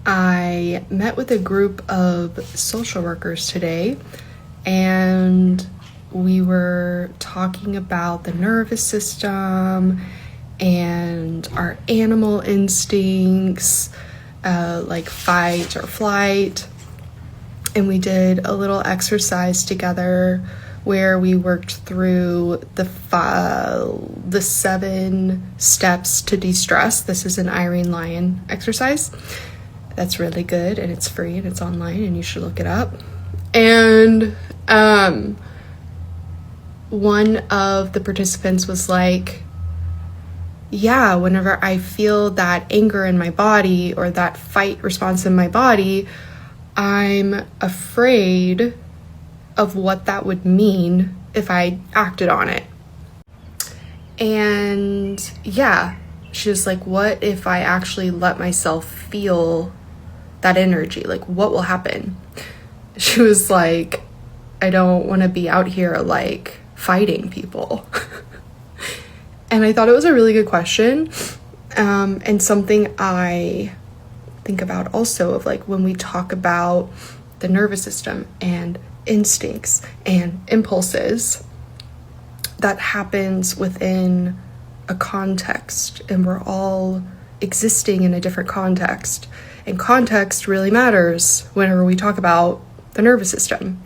I met with a group of social workers today, and we were talking about the nervous system and our animal instincts, like fight or flight. And we did a little exercise together where we worked through the 7 steps to de-stress. This is an Irene Lyon exercise. That's really good, and it's free, and it's online, and you should look it up. And one of the participants was like, yeah, whenever I feel that anger in my body or that fight response in my body, I'm afraid of what that would mean if I acted on it. And yeah, she was like, what if I actually let myself feel that energy? Like, what will happen? She was like, I don't want to be out here like fighting people. And I thought it was a really good question, and something I think about also, of like when we talk about the nervous system and instincts and impulses, that happens within a context, and we're all existing in a different context, and context really matters whenever we talk about the nervous system.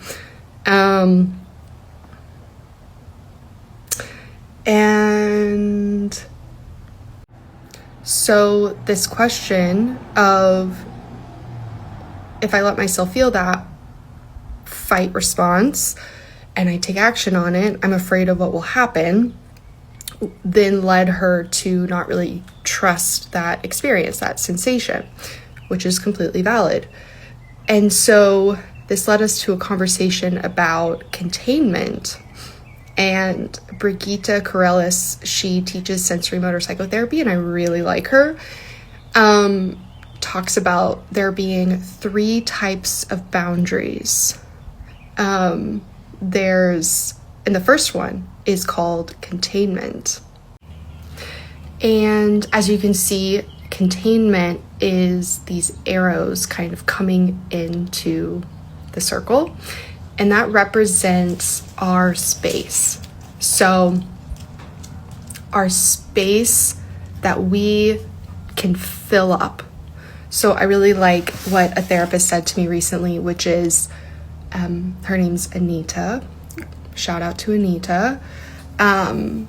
And so this question of, if I let myself feel that fight response and I take action on it, I'm afraid of what will happen, then led her to not really trust that experience, that sensation, which is completely valid. And so this led us to a conversation about containment. And Brigitte Corellis, she teaches sensory motor psychotherapy, and I really like her, talks about there being 3 types of boundaries. And the first one is called containment. And as you can see, containment is these arrows kind of coming into the circle, and that represents our space. So our space that we can fill up. So I really like what a therapist said to me recently, which is, her name's Anita. Shout out to Anita. That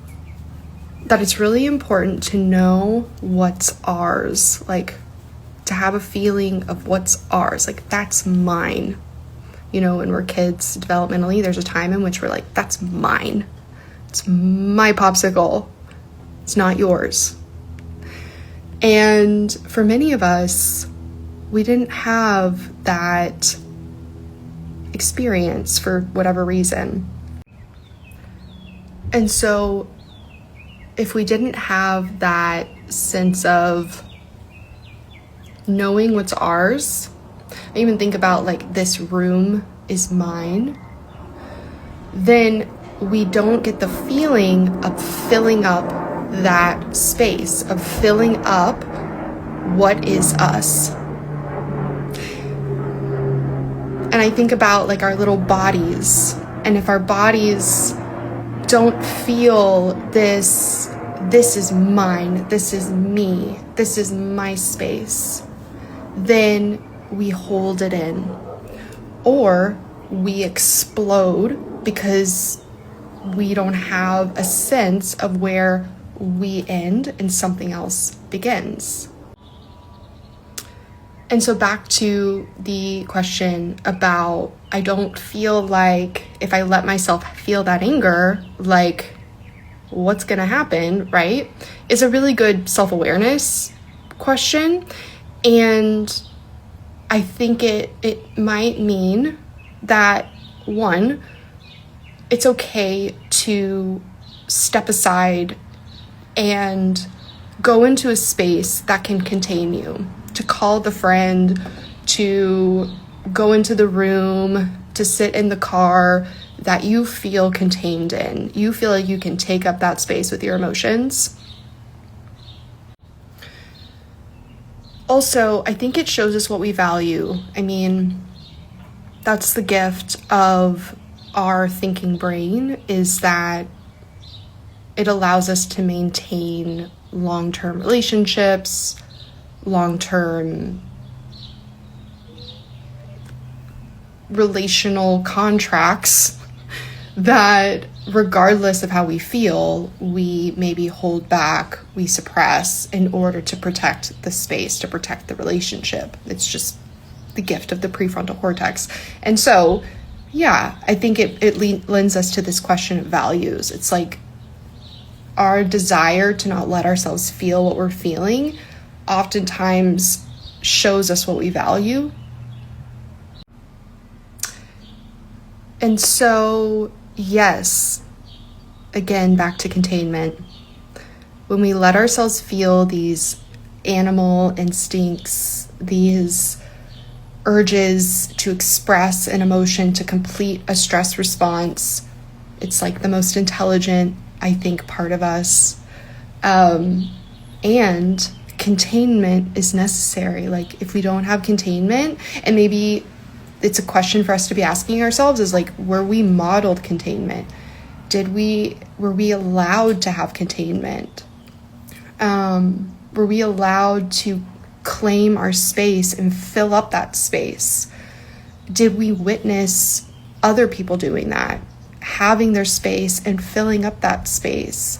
it's really important to know what's ours, like to have a feeling of what's ours, like that's mine. You know, when we're kids developmentally, there's a time in which we're like, that's mine. It's my popsicle. It's not yours. And for many of us, we didn't have that experience for whatever reason. And so if we didn't have that sense of knowing what's ours, I even think about like, this room is mine, then we don't get the feeling of filling up that space, of filling up what is us. And I think about like our little bodies, and if our bodies don't feel this is mine, this is me, this is my space, then we hold it in, or we explode because we don't have a sense of where we end and something else begins. And so back to the question about, I don't feel like if I let myself feel that anger, like what's gonna happen, right? Is a really good self-awareness question. And I think it might mean that, one, it's okay to step aside and go into a space that can contain you, to call the friend, to go into the room, to sit in the car that you feel contained in. You feel like you can take up that space with your emotions. Also, I think it shows us what we value. I mean, that's the gift of our thinking brain, is that it allows us to maintain long-term relationships, long-term relational contracts that regardless of how we feel, we maybe hold back, we suppress in order to protect the space, to protect the relationship. It's just the gift of the prefrontal cortex. And so, yeah, I think it lends us to this question of values. It's like our desire to not let ourselves feel what we're feeling oftentimes shows us what we value. And so, yes, again, back to containment. When we let ourselves feel these animal instincts, these urges to express an emotion, to complete a stress response, it's like the most intelligent, I think, part of us. And containment is necessary. Like, if we don't have containment, and maybe it's a question for us to be asking ourselves, is like, were we modeled containment? Were we allowed to have containment? Were we allowed to claim our space and fill up that space? Did we witness other people doing that, having their space and filling up that space?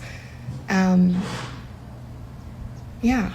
Yeah.